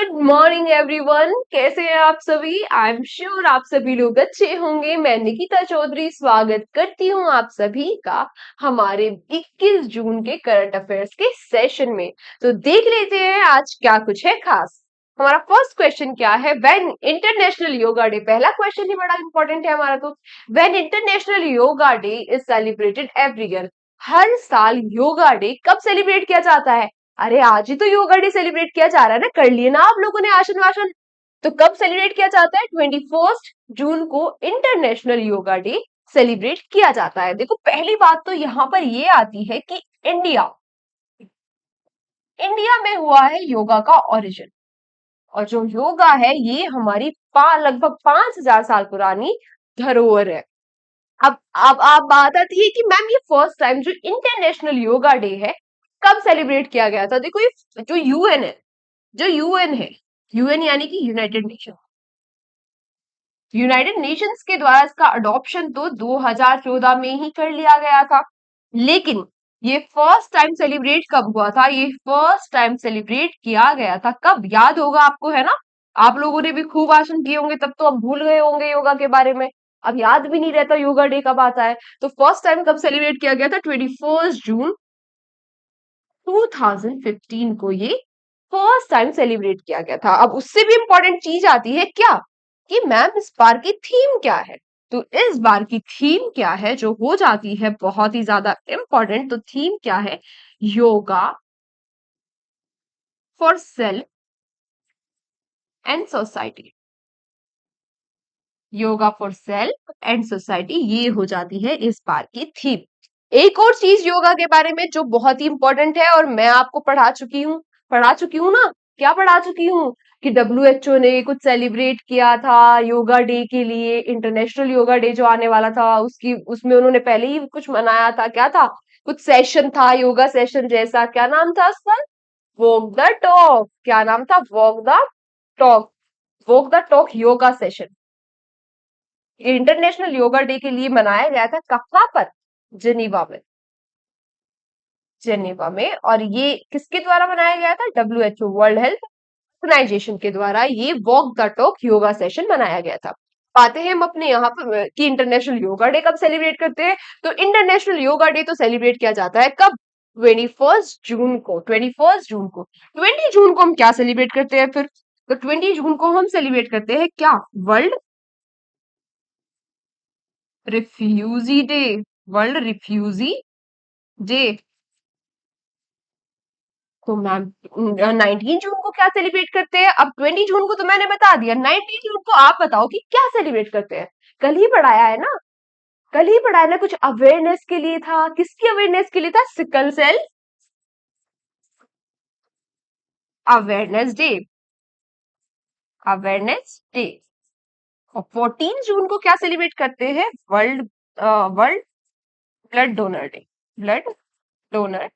Good morning everyone. कैसे हैं आप सभी? आई एम श्योर आप सभी लोग अच्छे होंगे। मैं निकिता चौधरी स्वागत करती हूँ आप सभी का हमारे 21 जून के करंट अफेयर्स के सेशन में। तो देख लेते हैं आज क्या कुछ है खास। हमारा फर्स्ट क्वेश्चन क्या है? When international yoga day. पहला क्वेश्चन ही बड़ा इंपॉर्टेंट है हमारा। तो when international yoga day is celebrated every year. हर साल योगा डे कब सेलिब्रेट किया जाता है? अरे आज ही तो योगा डे सेलिब्रेट किया जा रहा है ना, कर लिए ना आप लोगों ने आसन वासन। तो कब सेलिब्रेट किया जाता है? 21 जून को इंटरनेशनल योगा डे सेलिब्रेट किया जाता है। देखो पहली बात तो यहाँ पर ये आती है कि इंडिया इंडिया में हुआ है योगा का ओरिजिन। और जो योगा है ये हमारी लगभग 5,000 साल पुरानी धरोहर है। अब आप बात आती है कि मैम ये फर्स्ट टाइम जो इंटरनेशनल योगा डे है कब सेलिब्रेट किया गया था? देखो ये जो यूएन है यूएन यानी कि यूनाइटेड नेशंस के द्वारा इसका अडॉप्शन तो 2014 में ही कर लिया गया था। लेकिन ये फर्स्ट टाइम सेलिब्रेट कब हुआ था? ये फर्स्ट टाइम सेलिब्रेट किया गया था कब? याद होगा आपको, है ना? आप लोगों ने भी खूब आसन किए होंगे, तब तो अब भूल गए होंगे योगा के बारे में। अब याद भी नहीं रहता योगा डे कब आता है। तो फर्स्ट टाइम कब सेलिब्रेट किया गया था? 21 जून 2015 को ये फर्स्ट टाइम सेलिब्रेट किया गया था। अब उससे भी इंपॉर्टेंट चीज आती है क्या, कि मैम इस बार की थीम क्या है? तो इस बार की थीम क्या है जो हो जाती है बहुत ही ज्यादा इंपॉर्टेंट। तो थीम क्या है? Yoga for self and society. Yoga for self and society, ये हो जाती है इस बार की थीम। एक और चीज योगा के बारे में जो बहुत ही इंपॉर्टेंट है और मैं आपको पढ़ा चुकी हूँ ना। क्या पढ़ा चुकी हूँ? कि डब्ल्यूएचओ ने कुछ सेलिब्रेट किया था योगा डे के लिए। इंटरनेशनल योगा डे जो आने वाला था उसकी उसमें उन्होंने पहले ही कुछ मनाया था। क्या था? कुछ सेशन था, योगा सेशन जैसा। क्या नाम था उसका? Walk the talk. क्या नाम था? Talk walk the talk yoga session. International yoga day के लिए मनाया गया था। कहाँ पर? जेनीवा में। और ये किसके द्वारा मनाया गया था? डब्ल्यूएचओ, वर्ल्ड हेल्थ ऑर्गेनाइजेशन के द्वारा ये walk the talk yoga session मनाया गया था। आते हैं हम अपने यहाँ पर कि इंटरनेशनल योगा डे कब सेलिब्रेट करते हैं। तो इंटरनेशनल योगा डे तो सेलिब्रेट किया जाता है कब? 21 जून को हम क्या सेलिब्रेट करते हैं फिर? तो 20 जून को हम सेलिब्रेट करते हैं क्या? World refugee day. World refugee day. तो मैम 19 जून को क्या सेलिब्रेट करते हैं? अब 20 जून को तो मैंने बता दिया, 19 जून को आप बताओ कि क्या सेलिब्रेट करते हैं। कल ही पढ़ाया है ना, कल ही पढ़ाया ना। कुछ अवेयरनेस के लिए था। किसकी अवेयरनेस के लिए था? Sickle cell awareness day. और 14 जून को क्या सेलिब्रेट करते हैं? World blood donor day. Blood donor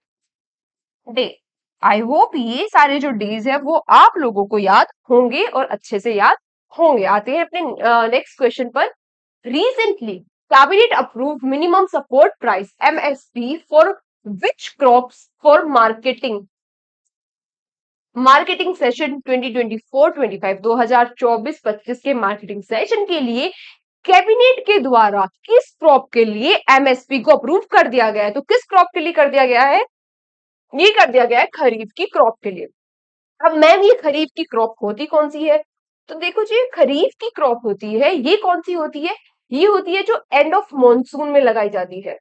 day. I hope ये सारे जो डेज है वो आप लोगों को याद होंगे और अच्छे से याद होंगे। आते हैं अपने नेक्स्ट क्वेश्चन पर। Recently cabinet approve minimum support price MSP for which crops for marketing session 2024-25 2024-25 के मार्केटिंग सेशन के लिए कैबिनेट के द्वारा किस क्रॉप के लिए एमएसपी को अप्रूव कर दिया गया है? तो किस क्रॉप के लिए कर दिया गया है? ये कर दिया गया है खरीफ की क्रॉप के लिए। अब मैम ये खरीफ की क्रॉप होती कौन सी है? तो देखो जी, खरीफ की क्रॉप होती है, ये कौन सी होती है? ये होती है जो एंड ऑफ मॉनसून में लगाई जाती है।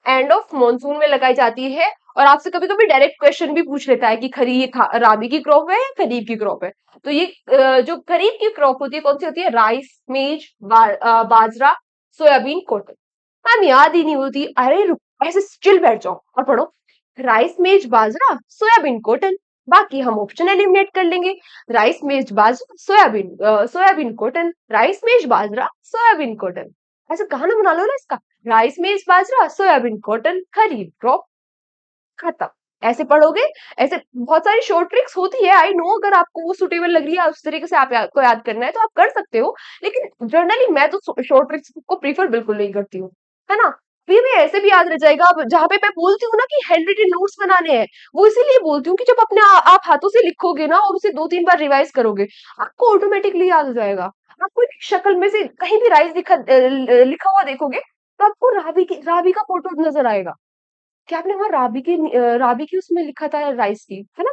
एंड ऑफ मॉनसून में लगाई जाती है। और आपसे कभी कभी डायरेक्ट क्वेश्चन भी पूछ लेता है कि राबी की क्रॉप है या खरीफ की क्रॉप है। तो ये जो खरीफ की क्रॉप होती है कौन सी होती है? राइस, मेज, बाजरा, सोयाबीन, कॉटन। मैम याद ही नहीं होती। अरे ऐसे चिल बैठ जाओ और पढ़ो। राइस, मेज, बाजरा, सोयाबीन, कॉटन। बाकी हम ऑप्शन एलिमिनेट कर लेंगे। राइस, मेज, बाजरा, सोयाबीन, कॉटन। राइस, मेज, बाजरा, सोयाबीन, कॉटन। ऐसे गाना बना लो ना इसका। राइस, मेज, बाजरा, सोयाबीन, कॉटन, खरीफ क्रॉप। खत्म। ऐसे पढ़ोगे। ऐसे बहुत सारी शॉर्ट ट्रिक्स होती है, आई नो। अगर आपको वो सुटेबल लग रही है, उस तरीके से आपको याद करना है तो आप कर सकते हो। लेकिन जनरली मैं तो शॉर्ट ट्रिक्स को प्रीफर बिल्कुल नहीं करती हूँ, है ना। भी ऐसे भी याद रह जाएगा। अब जहां पे मैं बोलती हूँ ना कि हैंड रिटन नोट्स बनाने हैं, वो इसीलिए बोलती हूँ कि जब अपने आप हाथों से लिखोगे ना और उसे 2-3 बार रिवाइज करोगे, आपको ऑटोमेटिकली याद हो जाएगा। आपको एक शक्ल में से कहीं भी राइस लिखा हुआ देखोगे, तो आपको राबी का फोटो नजर आएगा कि आपने वहां राबी की उसमें लिखा था राइस की, है ना?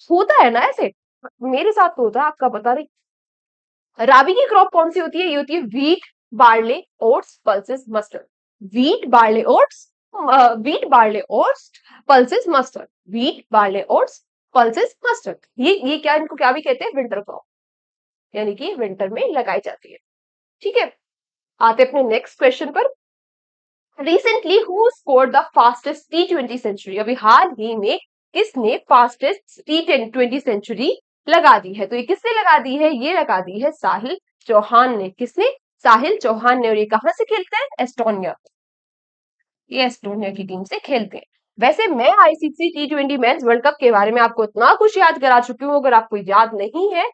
होता है ना ऐसे। मेरे साथ तो होता है, आपका पता नहीं। राबी की क्रॉप कौन सी होती है? ये होती है wheat, barley, oats, pulses, mustard. Wheat, barley, oats, wheat, barley, oats, pulses, mustard. Wheat, barley, oats, pulses, mustard. ये क्या, इनको क्या भी कहते हैं? विंटर क्रॉप, यानी कि विंटर में लगाई जाती है। ठीक है, आते अपने नेक्स्ट क्वेश्चन पर। Recently who scored the fastest T20 century? अभी हाल ही में किसने फास्टेस्ट T20 सेंचुरी लगा दी है? तो ये किसने लगा दी है? ये लगा दी है साहिल चौहान ने। किसने? साहिल चौहान ने। और ये कहां से खेलते हैं? एस्टोनिया। ये एस्टोनिया की टीम से खेलते हैं। वैसे मैं ICC T20 mains world cup के बारे में आपको इतना कुछ याद करा चुकी हूँ, अगर आपको याद नहीं है,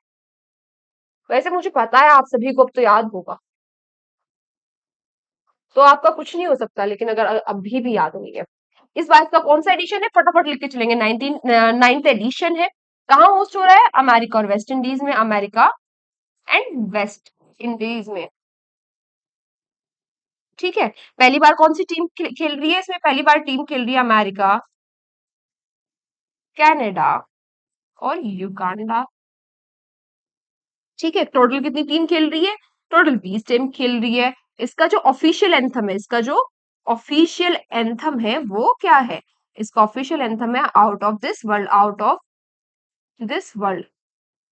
वैसे मुझे पता है आप सभी को अब तो याद होगा, तो आपका कुछ नहीं हो सकता, लेकिन अगर अभी भी याद नहीं है। इस बार का कौन सा एडिशन है? फटाफट लिख के चलेंगे। 9th एडिशन है। कहाँ होस्ट हो रहा है? अमेरिका और वेस्ट इंडीज में। अमेरिका एंड वेस्ट इंडीज में। ठीक है, पहली बार कौन सी टीम खेल रही है इसमें? पहली बार टीम खेल रही है अमेरिका, कनाडा और युगांडा। ठीक है, टोटल कितनी टीम खेल रही है? टोटल 20 टीम खेल रही है। इसका जो ऑफिशियल एंथम है, इसका जो ऑफिशियल एंथम है वो क्या है? इसका ऑफिशियल एंथम है out of this world, out of this world.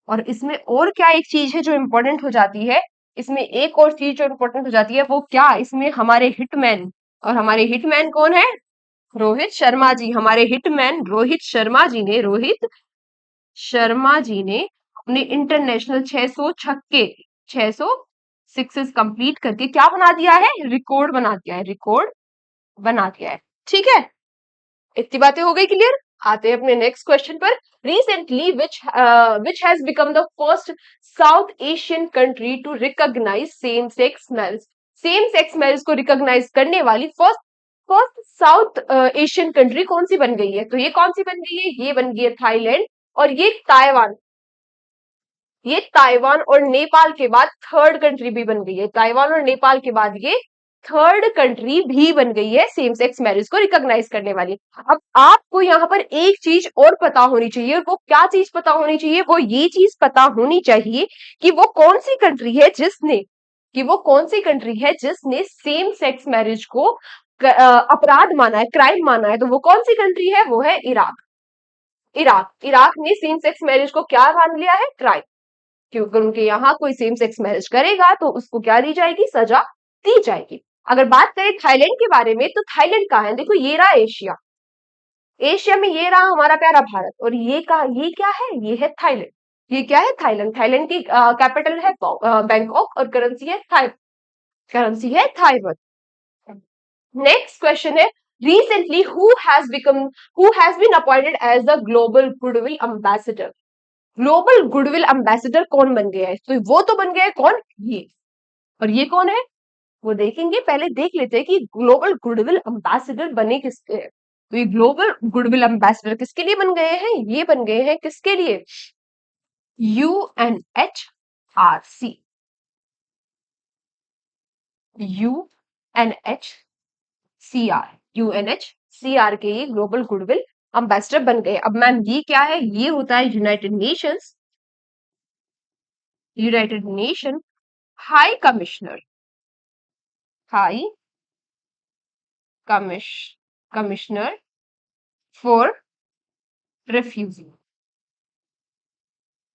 और इसमें और क्या एक चीज है जो इंपॉर्टेंट हो जाती है? इसमें एक और चीज जो इंपॉर्टेंट हो जाती है वो क्या? इसमें हमारे हिटमैन, और हमारे हिटमैन कौन है? रोहित शर्मा जी। हमारे हिटमैन रोहित शर्मा जी ने अपने इंटरनेशनल 600 छक्के, 600 सिक्सेस कंप्लीट करके क्या बना दिया है? रिकॉर्ड बना दिया है, रिकॉर्ड बना दिया है। ठीक है, इतनी बातें हो गई क्लियर। आते हैं अपने नेक्स्ट क्वेश्चन पर। Recently which has become the first South Asian country to recognise same sex marriage? Same sex marriage को रिकॉग्नाइज करने वाली first first South Asian country कौन सी बन गई है? तो ये कौन सी बन गई है? ये बन गई है थाईलैंड, और ये ताइवान। ये ताइवान और नेपाल के बाद थर्ड कंट्री भी बन गई है। ताइवान और नेपाल के बाद ये थर्ड कंट्री भी बन गई है सेम सेक्स मैरिज को रिकॉग्नाइज करने वाली। अब आपको यहाँ पर एक चीज और पता होनी चाहिए, और वो क्या चीज पता होनी चाहिए? वो ये चीज पता होनी चाहिए कि वो कौन सी कंट्री है जिसने, सेम सेक्स मैरिज को अपराध माना है, क्राइम माना है। तो वो कौन सी कंट्री है? वो है इराक। इराक ने सेम सेक्स मैरिज को क्या मान लिया है? क्राइम। क्योंकि उनके यहाँ कोई सेम सेक्स मैरिज करेगा तो उसको क्या दी जाएगी? सजा दी जाएगी। अगर बात करें थाईलैंड के बारे में, तो थाईलैंड कहाँ है? देखो, ये रहा एशिया, एशिया में ये रहा हमारा प्यारा भारत, और ये क्या है? ये है थाईलैंड। ये क्या है? थाईलैंड। थाईलैंड की कैपिटल है बैंकॉक, और करेंसी है थाई बात। नेक्स्ट क्वेश्चन है, recently who has been appointed as the global goodwill ambassador? Global goodwill ambassador कौन बन गया है? तो वो तो बन गया है कौन? ये। और ये कौन है? वो देखेंगे, पहले देख लेते हैं कि ग्लोबल गुडविल एम्बेसडर बने किसके हैं। तो ये ग्लोबल गुडविल एम्बेसडर किसके लिए बन गए हैं? ये बन गए हैं किसके लिए? UNHRC, UNHCR के ये ग्लोबल गुडविल एम्बेसडर बन गए। अब मैम ये क्या है? ये होता है United nation high commissioner, high commissioner for refugee.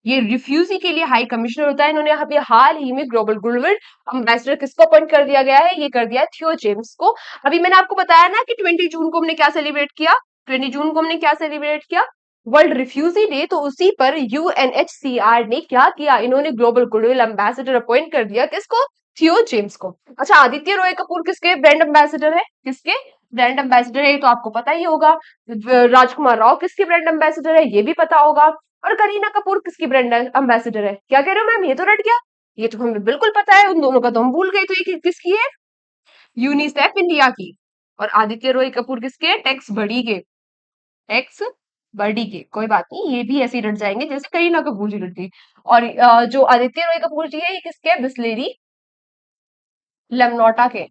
ये रिफ्यूजी के लिए हाई कमिश्नर होता है। इन्होंने अभी हाल ही में ग्लोबल गुडविल एम्बेसडर किसको अपॉइंट कर दिया गया है? ये कर दिया है थियो जेम्स को। अभी मैंने आपको बताया ना कि 20 जून को हमने क्या सेलिब्रेट किया? 20 जून को हमने क्या सेलिब्रेट किया? World refugee day. तो उसी पर यूएनएचसीआर ने क्या किया? इन्होंने ग्लोबल गुडविल एम्बेसडर अपॉइंट कर दिया। किसको? थियो जेम्स को। अच्छा, आदित्य रॉय कपूर किसके ब्रांड एम्बेसडर है? किसके ब्रांड एम्बेसडर है? ये तो आपको पता ही होगा। राजकुमार राव किसके ब्रांड एम्बेसडर है? ये भी पता होगा। और करीना कपूर किसकी ब्रांड एम्बेसडर है? क्या कह रहे हो मैम? ये तो रट गया। ये तो हमें बिल्कुल पता है, उन दोनों का तो हम भूल गए। तो ये किसकी है? यूनिसेफ इंडिया की। और आदित्य रॉय कपूर किसके? टैक्स बड़ी के, टैक्स बड़ी के। कोई बात नहीं, ये भी ऐसे ही रट जाएंगे जैसे करीना कपूर जी रटी। और जो आदित्य रॉय कपूर जी है ये किसके? बिस्लेरी लेमनोटा के।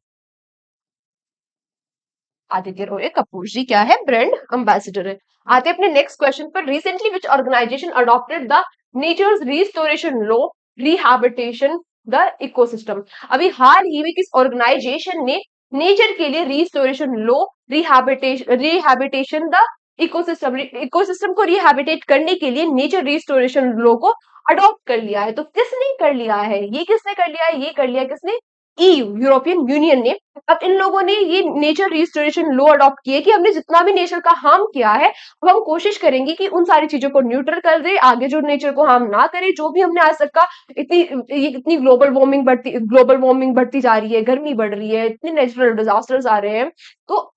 आदित्य रॉय कपूर जी क्या है? ब्रांड एम्बेसडर है। आते हैं अपने नेक्स्ट क्वेश्चन पर। Recently which organisation adopted the nature's restoration law rehabilitation the ecosystem? अभी हाल ही में किस ऑर्गेनाइजेशन ने नेचर के लिए restoration law rehabilitation the ecosystem को रिहैबिटेट करने के लिए नेचर रिस्टोरेशन लॉ को अडॉप्ट कर लिया है? तो किसने कर लिया है? ये किसने कर लिया है? ये कर लिया किसने? ईयू, यूरोपियन यूनियन ने। अब इन लोगों ने ये नेचर रिस्टोरेशन लॉ अडॉप्ट किए कि हमने जितना भी नेचर का हार्म किया है, अब हम कोशिश करेंगे कि उन सारी चीजों को न्यूट्रल कर दे, आगे जो नेचर को हार्म ना करे। जो भी हमने आज तक का इतनी ग्लोबल वार्मिंग बढ़ती जा रही है, गर्मी बढ़ रही है, इतने नेचुरल डिजास्टर्स आ रहे हैं, तो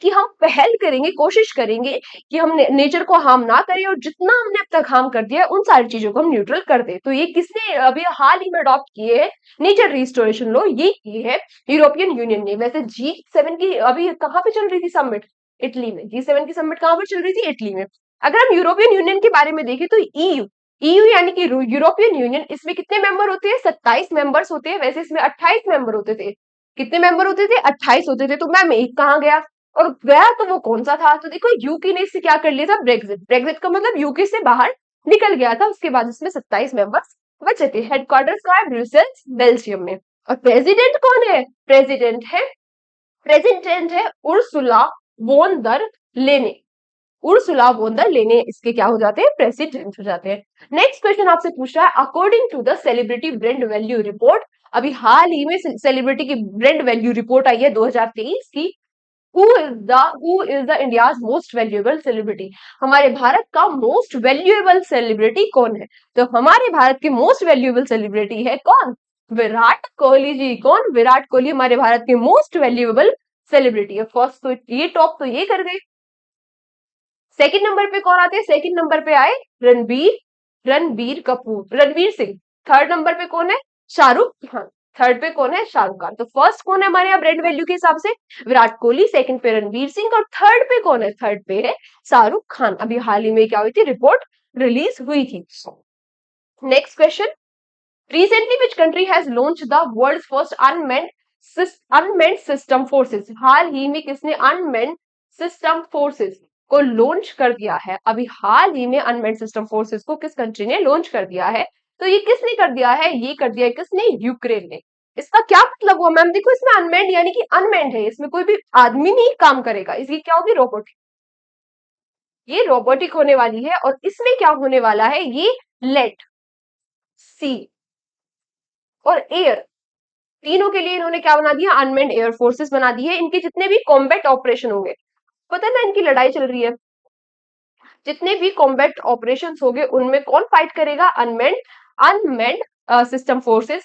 कि हम पहल करेंगे, कोशिश करेंगे कि हम नेचर को हार्म ना करें, और जितना हमने अब तक हार्म कर दिया है उन सारी चीजों को हम न्यूट्रल कर दे। तो ये किसने अभी हाल ही में अडॉप्ट किए है नेचर रिस्टोरेशन लॉ? ये की है यूरोपियन यूनियन ने। वैसे G7 की अभी कहाँ पे चल रही थी समिट? इटली में। G7 की समिट कहाँ पे चल रही थी? इटली में। अगर हम यूरोपियन यूनियन के बारे में देखें तो ईयू, ईयू यानी कि यूरोपियन यूनियन, इसमें कितने मेंबर होते हैं? 27 मेंबर्स होते हैं। वैसे इसमें 28 मेंबर होते थे। कितने मेंबर होते थे? 28 होते थे। तो मैम एक कहाँ गया? और गया तो वो कौन सा था? तो देखो यूके ने इससे क्या कर लिया था? ब्रेग्जिट। ब्रेग्जिट का मतलब यूके से बाहर निकल गया था। उसके बाद इसमें 27 मेंबर्स बचे थे। हेडक्वार्टर्स कहाँ है? ब्रुसेल्स, बेल्जियम में। और प्रेसिडेंट कौन है? प्रेसिडेंट है उर्सुला वोन दर लेने। उर्सुला वोन दर लेने इसके क्या हो जाते हैं? प्रेसिडेंट हो जाते हैं। नेक्स्ट क्वेश्चन आपसे पूछ रहा है, according to the celebrity brand value report, अभी हाल ही में सेलिब्रिटी की ब्रांड वैल्यू रिपोर्ट आई है 2023 की। Who is the India's most valuable celebrity? हमारे भारत का मोस्ट वैल्यूएबल सेलिब्रिटी कौन है? तो हमारे भारत के मोस्ट वैल्यूएबल सेलिब्रिटी है कौन? विराट कोहली जी। कौन? विराट कोहली हमारे भारत के मोस्ट वैल्यूएबल सेलिब्रिटी है। फर्स्ट तो ये टॉप तो ये कर गए। सेकंड नंबर पे कौन आते हैं? सेकंड नंबर पे आए रणबीर कपूर, रणवीर सिंह। थर्ड नंबर पे कौन है? शाहरुख खान। थर्ड पे कौन है? शाहरुख खान। तो फर्स्ट कौन है हमारे यहाँ ब्रांड वैल्यू के हिसाब से? विराट कोहली। सेकंड पे रणवीर सिंह। और थर्ड पे कौन है? थर्ड पे है शाहरुख खान। अभी हाल ही में क्या हुई थी? रिपोर्ट रिलीज हुई थी। Next question, recently which country has launched the world's first unmanned system forces? हाल ही में किसने unmanned system forces को लॉन्च कर दिया है? अभी हाल ही में unmanned system forces को किस कंट्री ने लॉन्च कर दिया है? तो ये किसने कर दिया है? ये कर दिया है किसने? यूक्रेन ने। इसका क्या मतलब हुआ मैम? देखो इसमें अनमैंड यानी कि अनमैंड है, इसमें कोई भी आदमी नहीं काम करेगा। इसकी क्या होगी? रोबोटिक। ये रोबोटिक होने वाली है। और इसमें क्या होने वाला है? ये लेट, सी और एयर, तीनों के लिए इन्होंने क्या बना दिया? अनमेंड एयर फोर्सेस बना दी है। इनके जितने भी कॉम्बैट ऑपरेशन होंगे, पता है ना इनकी लड़ाई चल रही है, जितने भी कॉम्बैट ऑपरेशंस होंगे उनमें कौन फाइट करेगा? अनमेंड सिस्टम फोर्सेस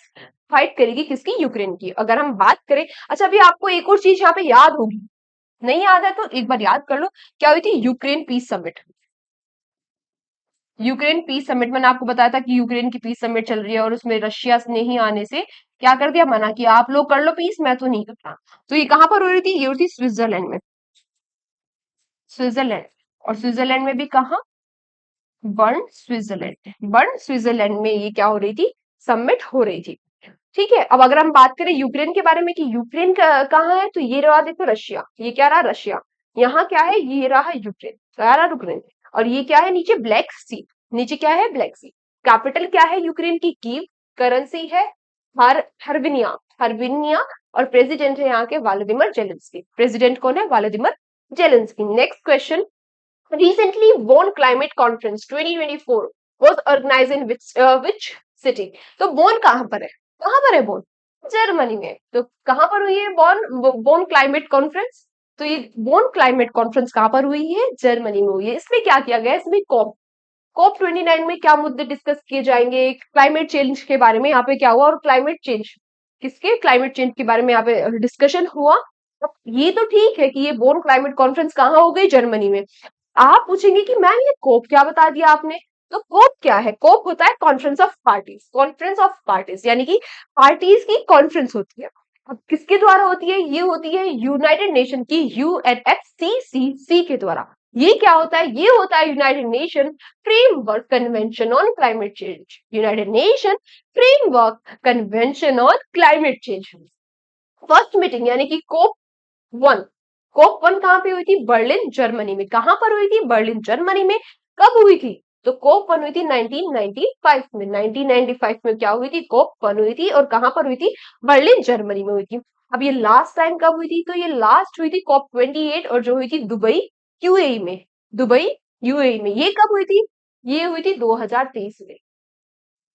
फाइट करेगी। किसकी? यूक्रेन की। अगर हम बात करें, अच्छा अभी आपको एक और चीज यहाँ पे याद होगी, नहीं याद है तो एक बार याद कर लो। क्या हुई थी? Ukraine peace summit. Ukraine peace summit मैंने आपको बताया था कि यूक्रेन की पीस समिट चल रही है और उसमें रशिया से नहीं आने से क्या कर दिया? मना किया। आप लोग कर लो पीस, मैं तो नहीं करता। तो ये कहां पर हो रही थी? ये हो रही थी स्विट्जरलैंड में। स्विट्जरलैंड। और स्विट्जरलैंड में भी कहा? बर्न स्विट्जरलैंड में ये क्या हो रही थी? समिट हो रही थी। ठीक है। अब अगर हम बात करें यूक्रेन के बारे में कि यूक्रेन कहाँ है, तो ये रहा देखो रशिया। ये क्या रहा? रशिया। यहाँ क्या है? ये रहा यूक्रेन। क्या रहा? यूक्रेन। और ये क्या है? नीचे ब्लैक सी। नीचे क्या है? ब्लैक सी। कैपिटल क्या है यूक्रेन की? कीव। करेंसी है हर्बिनिया, हर्बिनिया। और प्रेसिडेंट है यहाँ के व्लादिमीर जेलेंस्की। प्रेसिडेंट कौन है? Vladimir Zelensky. Next question, recently Bonn Climate Conference 2024 was organized in which city? तो बोन कहाँ पर है? कहाँ पर है बोन? जर्मनी में। तो कहाँ पर हुई है बोन क्लाइमेट कॉन्फ्रेंस? तो ये बोन क्लाइमेट कॉन्फ्रेंस कहाँ पर हुई है? जर्मनी में हुई है। इसमें क्या किया गया? इसमें कॉप कॉप 29 में क्या मुद्दे डिस्कस किए जाएंगे? क्लाइमेट चेंज के बारे में यहाँ पे क्या हुआ? और क्लाइमेट चेंज किसके? क्लाइमेट चेंज के बारे में यहाँ पे डिस्कशन हुआ। अब ये तो ठीक है कि ये बोन क्लाइमेट कॉन्फ्रेंस कहाँ हो गई? जर्मनी में। आप पूछेंगे कि मैम ये कोप क्या बता दिया आपने? तो कोप क्या है? कोप होता है conference of parties. Conference of parties यानी कि पार्टीज की कॉन्फ्रेंस होती है। अब किसके द्वारा होती है? ये होती है यूनाइटेड नेशन की यूएनएफसीसीसी के द्वारा। ये क्या होता है? ये होता है United nation framework convention on climate change. United nation framework convention on climate change. First meeting यानी कि COP1। COP1 कहां पे हुई थी? बर्लिन जर्मनी में। कहां पर हुई थी? बर्लिन जर्मनी में। कब हुई थी? तो COP1 हुई थी 1995 में। 1995 में क्या हुई थी? COP1 हुई थी। और कहां पर हुई थी? बर्लिन जर्मनी में हुई थी। अब ये लास्ट टाइम कब हुई थी? तो ये लास्ट हुई थी COP28 और जो हुई थी दुबई यूएई में। दुबई यूएई में। ये कब हुई थी? ये हुई थी 2023 में।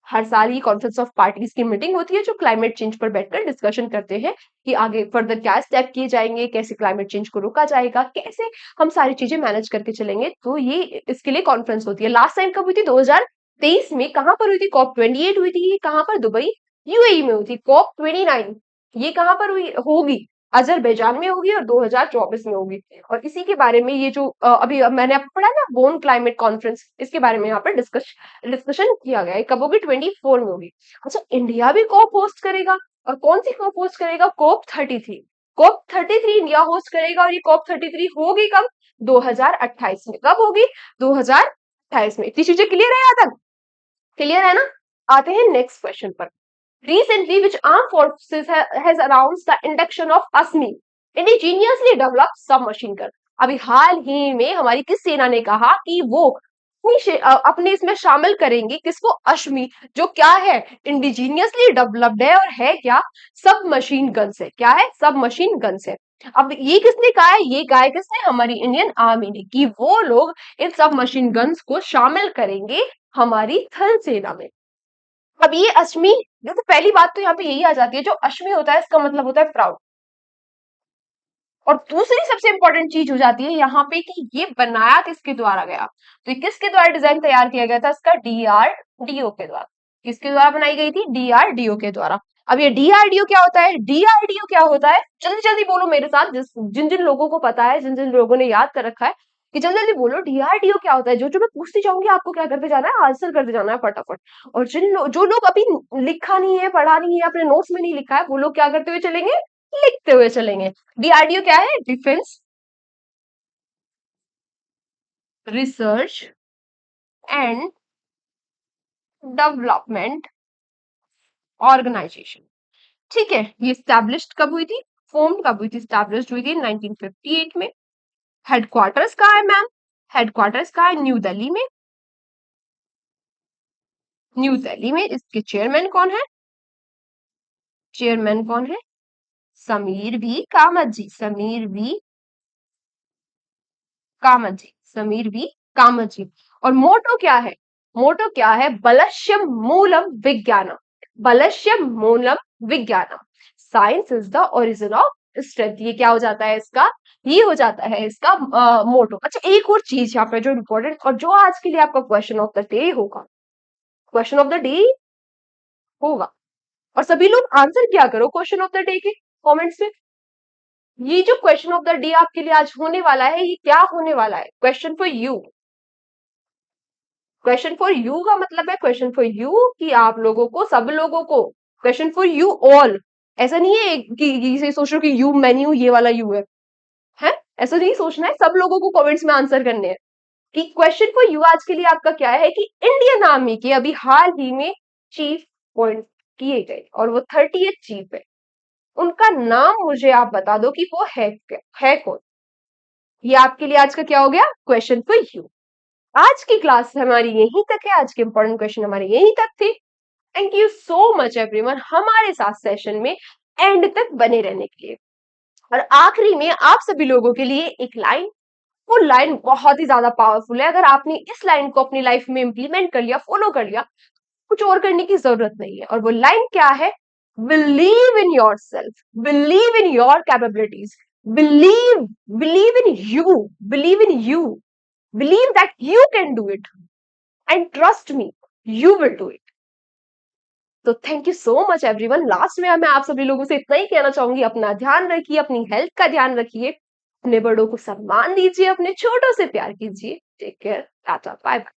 हर साल ही कॉन्फ्रेंस ऑफ पार्टीज की मीटिंग होती है जो क्लाइमेट चेंज पर बैठकर डिस्कशन करते हैं कि आगे फर्दर क्या स्टेप किए जाएंगे, कैसे क्लाइमेट चेंज को रोका जाएगा, कैसे हम सारी चीजें मैनेज करके चलेंगे। तो ये इसके लिए कॉन्फ्रेंस होती है। लास्ट टाइम कब हुई थी? 2023 में। कहां पर हुई थी? COP28 हुई थी। कहां पर? दुबई यूएई में हुई थी। COP29 ये कहां पर हुई होगी? अजरबैजान में होगी और 2024 में होगी। और इसी के बारे में ये जो अभी मैंने आपको पढ़ा ना बोन क्लाइमेट कॉन्फ्रेंस, इसके बारे में यहाँ पर डिस्कशन किया गया है। कब होगी? 24 में होगी। अच्छा, इंडिया भी कॉप होस्ट करेगा। और कौन सी कॉप होस्ट करेगा? COP33। COP33 इंडिया होस्ट करेगा। और ये COP33 होगी कब? 2028 में। कब होगी? 2028 में। इतनी चीजें क्लियर है यहाँ तक? क्लियर है ना? आते हैं नेक्स्ट क्वेश्चन पर। Recently, which armed forces has announced the induction of ASMI, indigenously developed submachine gun। अभी हाल ही में हमारी किस सेना ने कहा कि वो अपने इसमें शामिल करेंगे किसको? अश्मी, जो क्या है? इंडिजीनियसली डेवलप्ड है। और है क्या? सब मशीन गन्स है। क्या है? सब मशीन गन्स है। अब ये किसने कहा है? ये कहा है किसने? हमारी इंडियन आर्मी ने, कि वो लोग इन सब मशीन गन्स को शामिल करेंगे हमारी थल सेना में। अब ये अश्मी, देखो पहली बात तो यहाँ पे यही आ जाती है, जो अश्मी होता है इसका मतलब होता है प्राउड। और दूसरी सबसे इंपॉर्टेंट चीज हो जाती है यहाँ पे कि ये बनाया किसके द्वारा गया? तो ये किसके द्वारा डिजाइन तैयार किया गया था? इसका डीआरडीओ के द्वारा। किसके द्वारा बनाई गई थी? डीआरडीओ के द्वारा। अब ये डीआरडीओ क्या होता है? डीआरडीओ क्या होता है? जल्दी जल्दी बोलो मेरे साथ, जिन जिन लोगों को पता है, जिन जिन लोगों ने याद कर रखा है, कि जल्दी जल्दी बोलो डीआरडीओ क्या होता है। जो जो मैं पूछती जाऊंगी आपको क्या करते जाना है? आंसर करते जाना है फटाफट। और जो लोग अभी लिखा नहीं है, पढ़ा नहीं है, अपने नोट्स में नहीं लिखा है, वो लोग क्या करते हुए चलेंगे? लिखते हुए चलेंगे। डीआरडीओ क्या है? Defence research and development organisation. ठीक है। ये स्टैब्लिश्ड कब हुई थी? फॉर्म कब हुई थी? स्टैब्लिश्ड हुई थी 1958 में। हेडक्वार्टर्स कहाँ है मैम? हेडक्वार्टर्स कहाँ है? न्यू दिल्ली में। न्यू दिल्ली में। इसके चेयरमैन कौन है? चेयरमैन कौन है? Sameer V Kamath ji. Sameer V Kamath ji. Sameer V Kamath ji. और मोटो क्या है? मोटो क्या है? बलश्यम मूलम विज्ञानम। बलश्यम मूलम विज्ञानम। Science is the origin of strength. ये क्या हो जाता है इसका? ये हो जाता है इसका मोटो। अच्छा, एक और चीज यहाँ पे जो इम्पोर्टेंट और जो आज के लिए आपका क्वेश्चन ऑफ द डे होगा, क्वेश्चन ऑफ द डे होगा, और सभी लोग आंसर क्या करो क्वेश्चन ऑफ द डे के कमेंट्स में। ये जो क्वेश्चन ऑफ द डे आपके लिए आज होने वाला है, ये क्या होने वाला है? Question for you. Question for you का मतलब है क्वेश्चन फॉर यू, कि आप लोगों को, सब लोगों को। Question for you all. ऐसा नहीं है कि इसे सोचो कि यू मेन्यू ये वाला यू है? ऐसा नहीं सोचना है। सब लोगों को कमेंट्स में आंसर करने हैं। कि क्वेश्चन फॉर यू आज के लिए आपका क्या है कि इंडियन आर्मी के अभी हाल ही में चीफ अपॉइंट किए गए, और वो 30th चीफ है। उनका नाम मुझे आप बता दो कि वो है कौन। ये आपके लिए आज का क्या हो गया? Question for you. आज की क्लास हमारी यहीं तक है। आज के इंपॉर्टेंट क्वेश्चन हमारे यहीं तक थे। Thank you so much everyone हमारे साथ सेशन में एंड तक बने रहने के लिए। और आखिरी में आप सभी लोगों के लिए एक लाइन, वो लाइन बहुत ही ज्यादा पावरफुल है। अगर आपने इस लाइन को अपनी लाइफ में इंप्लीमेंट कर लिया, फॉलो कर लिया, कुछ और करने की जरूरत नहीं है। और वो लाइन क्या है? Believe in yourself, believe in your capabilities, believe believe in you, believe in you, believe that you can do it, and trust me, you will do it. तो thank you so much everyone. Last में मैं आप सभी लोगों से इतना ही कहना चाहूंगी, अपना ध्यान रखिए, अपनी हेल्थ का ध्यान रखिए, अपने बड़ों को सम्मान दीजिए, अपने छोटों से प्यार कीजिए। Take care, tata, bye bye.